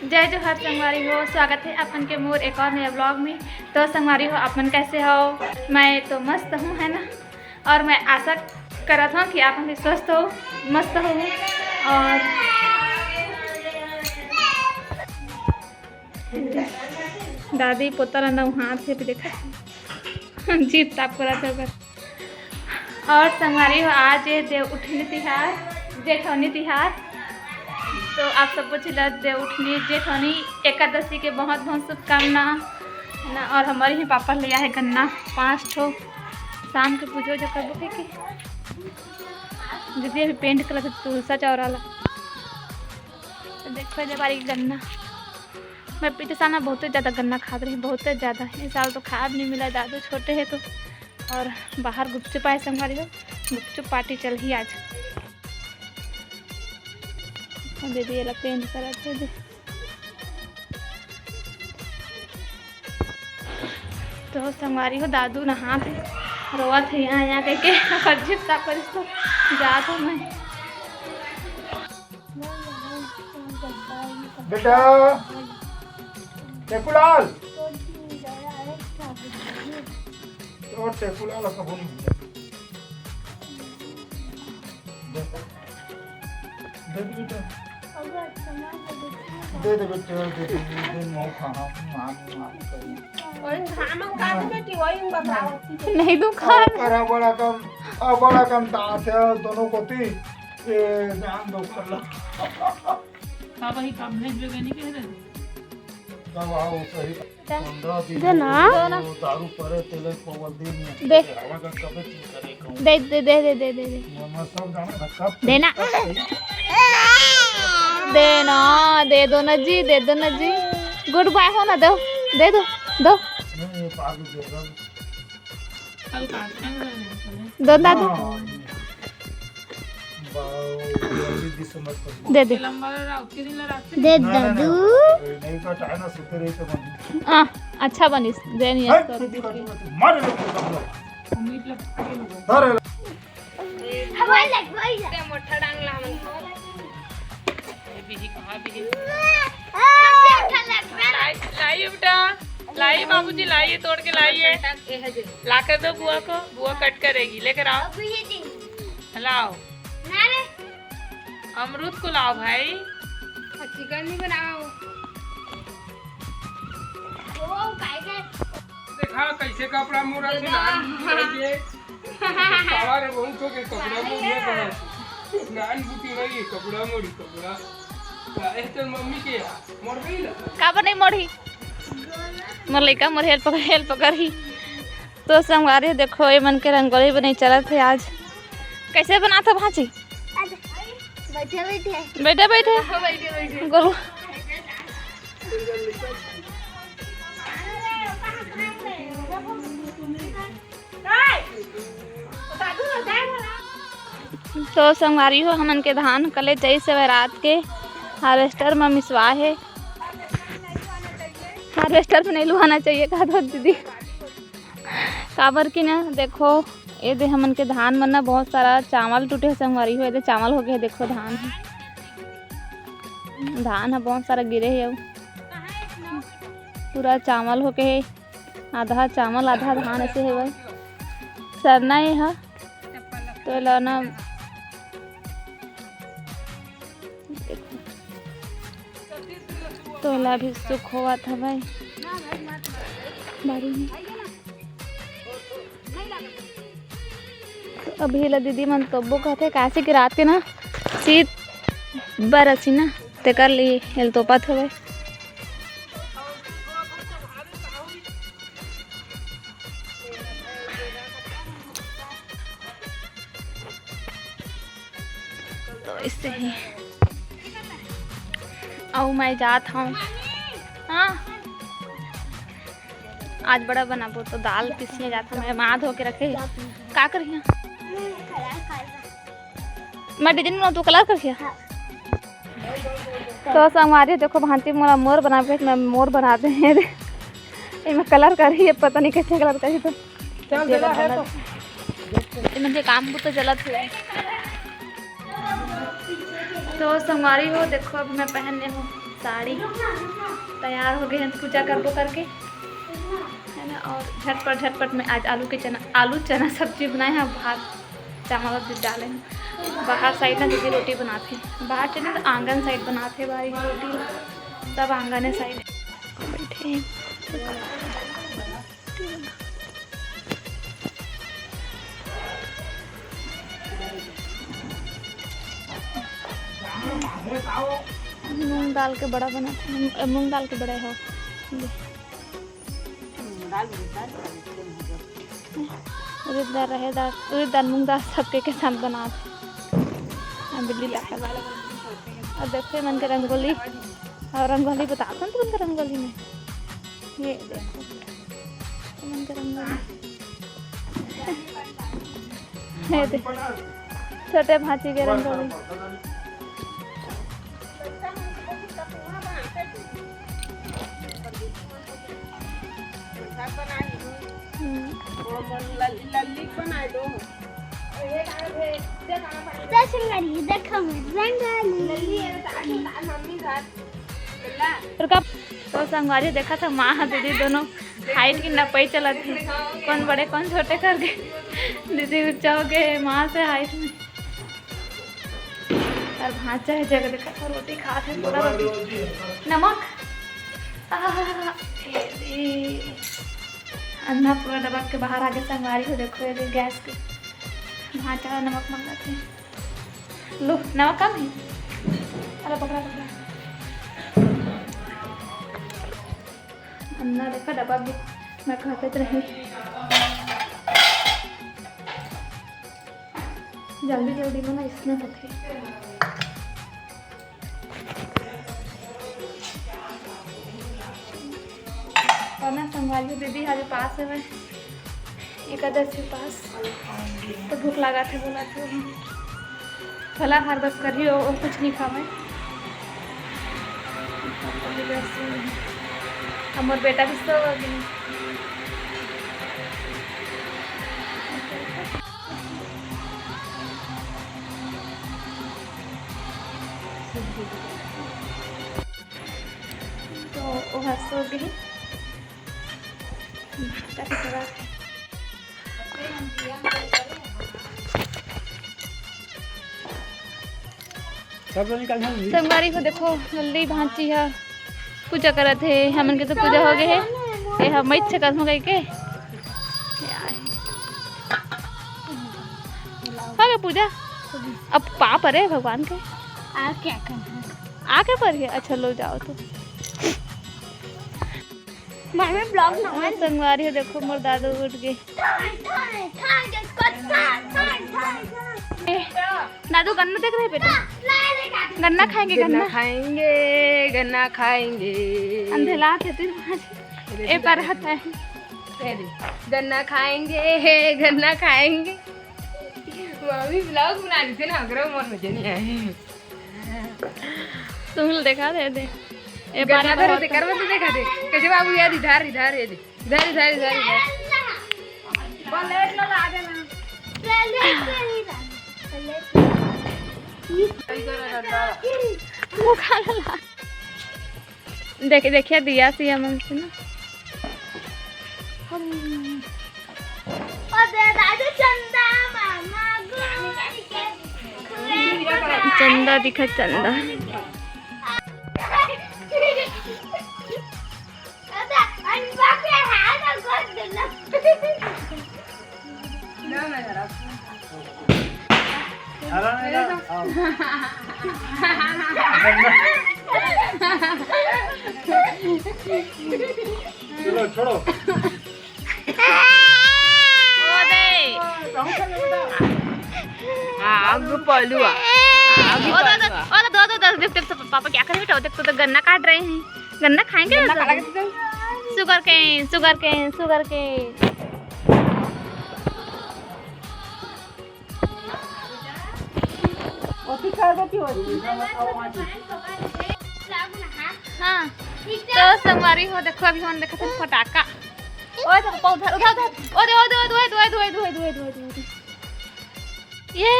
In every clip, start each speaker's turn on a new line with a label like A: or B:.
A: जय जोहार संगवारी हो, स्वागत है अपन के मोर एक और नए ब्लॉग में। तो संगवारी हो, अपन कैसे हो? मैं तो मस्त हूँ, है ना। और मैं आशा करता हूँ कि आप हमें स्वस्थ हो, मस्त हो। और दादी पोता ना हाथ से भी देखा जीप साफ करा था। और संगवारी हो, आज देव उठनी तिहार, जेठौनी तिहार। तो आप सबको चिल्ला देव उठनी जेठौनी एकादशी के बहुत बहुत शुभकामना ना। और हमारे ही पापा लिया है गन्ना 5 ठो। शाम के पूजो जो कर के दीदी अभी पेंट करा तुलसा चौराला। तो देखो जब बारी गन्ना मैं पीछे साना बहुत ज़्यादा गन्ना खा रही, बहुत ज़्यादा। इस साल तो खा नहीं मिला, दादू छोटे है तो। और बाहर गुपचुप आए संभारी हो, गुपचुप पार्टी चल ही आज। दीदी ये पेंट करा थे दे। तो संगवारी हो, दादू नहा थे रोआ थे यहाँ करके अजीब सा पर इसको जा तो मैं
B: बेटा टेकुलाल और टेकुलाल का बोल दे दे बेटा दे मो खाना मान करी
A: नहीं दुखा
B: करा बड़ा कम दांत है दोनों को ती ये जान दो कर ला
C: बाबा ही काम है जो नहीं कह रहे
B: तब आओ सही 15 दिन
A: देना
B: दारू परे तेले पवल दिन
A: दे
B: हवा का कब ठीक करे कहूं
A: दे दे दे दे दे दे
B: मम्मा सब जाने ना कब
A: देना देना दे दो ना जी, दे दो ना जी। गुड बाय हो ना, दो दे दो दो
B: नहीं पागल देगा
C: कल काटते हैं
A: दो ना दो
B: जल्दी समझ कर
A: दे दे
C: लंबा रात के दिन रात
A: दे दादू।
B: नहीं का टाइम सुते रही तो बन
A: अच्छा बनिस दे नहीं
B: मार लो
C: उम्मीद लगती है लोगों
B: धर
A: हवाई लग गई है मोटा डांग ला मन
C: भी कहां भी लाई बेटा लाई बाबूजी लाइए, तोड़ के लाइए, ला कर दो बुआ को, बुआ कट करेगी। लेकर आओ, लाओ अमरूद को लाओ भाई।
A: चिकन नहीं बनाओ
D: देखा कैसे कपड़ा मुड़ा से सवारे बहुत हो के कपड़ा मुड़िए करे नान बुटी रही कपड़ा मुड़ी कपड़ा तो मम्मी के मर गई ना
A: का बने मोड़ी मोर लइका मोर हेल्प करी। तो संगवारी देखो ये मन के रंगोली बने चला थे आज। कैसे बना था भाजी? बैठे बैठे गोलू तो संगवारी हो, हमन के धान कले जैसे रात के हार्वेस्टर में मिसवा है। हार्वेस्टर में नहीं लुहाना चाहिए कहा तो दीदी काबर की ना। देखो ये दे हमन के धान मन ना बहुत सारा चावल टूटे है संगवारी हो, ये चावल हो गए। देखो धान है बहुत सारा गिरे है, पूरा चावल हो के आधा चावल आधा धान ऐसे है भाई सरना ये है। तो लाना तो ला भी सुख हुआ था भाई बारी में। तो अभी ला दीदी मन तब्बो कहते कैसे कि रात के ना शीत बरसी ना ते कर ली हेल तो पत हो भाई। तो इससे ही आओ मैं जात हूँ। हाँ आज बड़ा बनाबो तो दाल पीसने जाता मैं माँ धो के रखे का करिए मैं डिजाइन बना तू कलर करिए। तो संगवारी देखो भांति मोरा मोर बना के मैं मोर बनाते हैं मैं कलर करी है, पता नहीं कैसे कलर करी। तो मुझे काम तो जलत है। तो संगवारी हो देखो अब मैं पहनने हूँ साड़ी तैयार हो गए हैं पूजा करबो करके, है ना। और झटपट में आज आलू चना सब्जी बनाए हैं, भात चावल दूध डाले हैं। बाहर साइड ना दीदी रोटी बनाते हैं, बाहर चले तो आंगन साइड बनाते हैं, बाहर रोटी सब आंगन साइड बैठे हैं। मूंग दाल के बड़ा बनाते हैं, मूंग दाल के बड़े हो उड़द दाल रहे दाल उड़द दाल मूंग दाल सबके के साथ बनाते हैं। बिल्ली लाके और देखते मन के रंगोली, और रंगोली बताते हैं तो मन के रंगोली में ये देखो मन के रंगोली ये देखो छोटे भांची के रंगोली। तो संगवारी देखा था माँ दीदी दोनों हाइट की नपई चला थी, कौन बड़े कौन छोटे करके दीदी ऊंचा हो गए माँ से हाइट में। और भांचा है जगह देखा था रोटी खाते थोड़ा रोटी नमक अन्ना पूरा डब्बा के बाहर आगे संगवारी को देखो ये गैस के भांचा नमक मंगाते हैं। लो नमक कम है, अरे पकड़ा अन्ना देखा डब्बा भी मैं खाते रही। जल्दी में ना इसमें होते और ना संभालियो दीदी हमारे पास है एकादशी पास, तो भूख लगा थे बोला थे फला हार बस कर रही हो और कुछ नहीं खावे। हमारे बेटा भी सो गए। तो वो सो गए संगवारी को देखो जल्दी भांची है पूजा करत है, हमन के तो पूजा हो गए है ये हम मई से कर हो गई के हो गया पूजा। अब पाप अरे भगवान के आके पर है। अच्छा लो जाओ तो मैं ब्लॉग ना संगवारी है देखो मोर दादू उठ गए। दादू गन्ना देख रहे बेटा, गन्ना खाएंगे
C: गन्ना खाएंगे
A: अंधेला थे ए पर है
C: गन्ना खाएंगे मम्मी ब्लॉग बना रही थी ना, अगर मोर मुझे नहीं आए
A: तुम लोग देखा दे
C: ए गन्ना धर दे कर मत देखा दे कैसे बाबू यार इधर इधर ये इधर इधर इधर बोल लेट लो आ जाना
A: वो खा ला देखिए दिया सी मन से ना चंदा दिखा चंदा
B: चलो छोड़ो
C: पलुआ
A: पापा क्या करें बेटा, देख तो गन्ना काट रहे हैं, गन्ना खाएंगे शुगर के हाँ तो संगवारी हो देखो अभी हम देखा था फटाका ओए तो उधर ये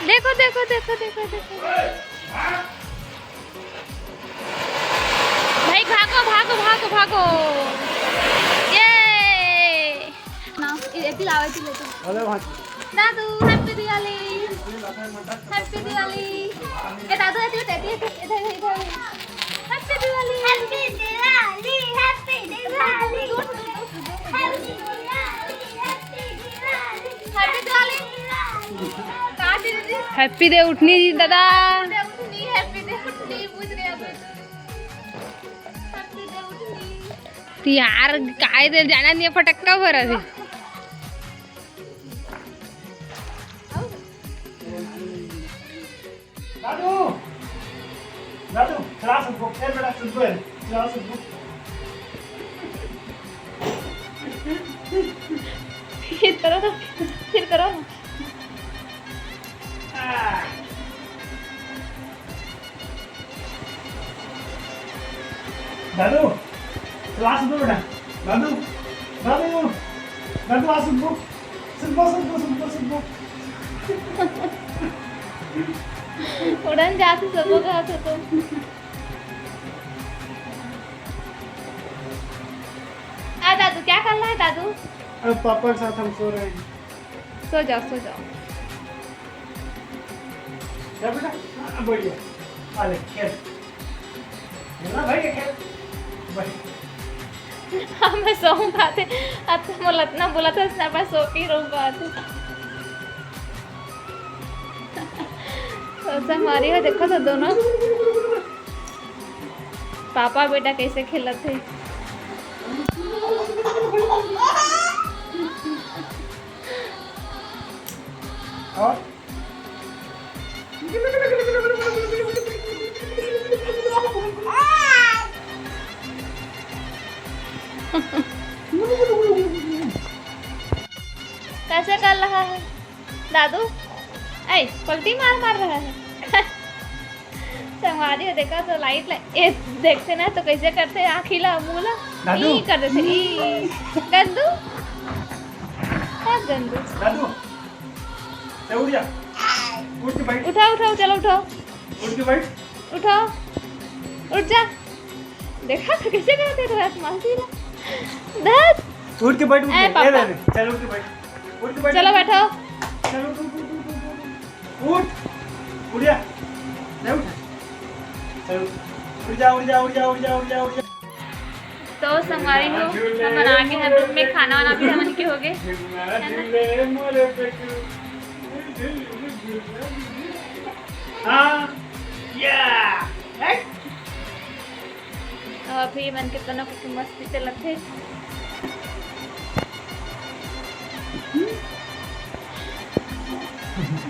A: देखो देखो देखो देखो देखो भाई, भागो भागो भागो भागो। ये ना इति लावायची लेतो
B: अरे भाई
A: दादू। Happy Diwali, happy Diwali. ए दादू येते येते इधर इधर happy Diwali, happy Diwali, happy Diwali, happy Diwali. Happy day उठनी दादा, हैप्पी डे उठनी पूछ रहे हैं। हैप्पी डे उठनी यार, काय ते जाना नहीं फटक्का भरा थी।
B: दादू दादू क्लास बुक है बेटा, सुन क्लास बुक।
A: फिर करो ना, फिर करो ना।
B: दादू क्लास बुक बेटा, दादू दादू दादू आ सुन बुक, सुन बुक।
A: उड़न जाते सबों का हाथ तो दादू क्या कर रहा है दादू?
B: अब पापा के साथ हम सो रहे हैं।
A: सो जाओ सो जाओ।
B: जा बेटा, बढ़िया। अरे खेल ना भाई, खेल भाई।
A: हाँ मैं सोऊंगा थे, अब तो मुलतना बोला था इसने, मैं सो के रहूंगा थे। तो हमारी हो देखो तो दोनों पापा बेटा कैसे खेलते थे।
B: और
A: कैसे कर रहा है दादू? ऐ पलटी मार रहा है। संवारी हो देखा तो लाइट ये देखते ना तो कैसे करते हैं, आखिला मुला
B: दादू।
A: ई कर देते ई गंदू। क्या गंदू?
B: दादू उठ जा, उठ के बैठ,
A: उठाओ उठाओ चलो उठाओ,
B: उठ के बैठ।
A: उठाओ उठ जा। देखा तो कैसे करते थे आसमान से दस।
B: उठ के बैठ, उठ
A: ए,
B: के
A: पापा।
B: चल उठ के बैठ, उठ के बैठ।
A: चलो बैठो।
B: चलो उठ जा, नहीं उठ, चलो उठ जा, उठ जा, उठ जा, उठ जा, उठ जा, उठ जा।
A: तो संगवारी हो हम बना के हम रूम में खाना वाना भी हमन के हो गए है ना।
B: हाँ या
A: और फिर मन के दोनों की मस्ती चलत है।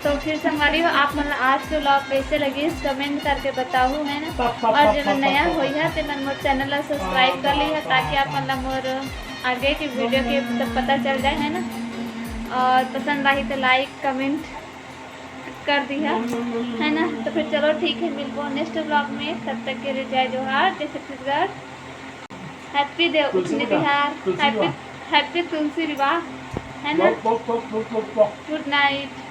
A: तो फिर संगवारी हो आप मतलब आज के व्लॉग कैसे लगी कमेंट करके बताओ है ना। और जो नया हुई है तो मन मोर चैनल सब्सक्राइब कर ली है ताकि आप मतलब मोर आगे की वीडियो के सब पता चल जाए है ना। और पसंद आई तो लाइक कमेंट कर दिया है ना। तो फिर चलो ठीक है, मिलते नेक्स्ट ब्लॉग में। तब तक के लिए जय जोहार, जय छत्तीसगढ़। हैप्पी देव उठनी बिहार, हैप्पी तुलसी विवाह है ना। Good night.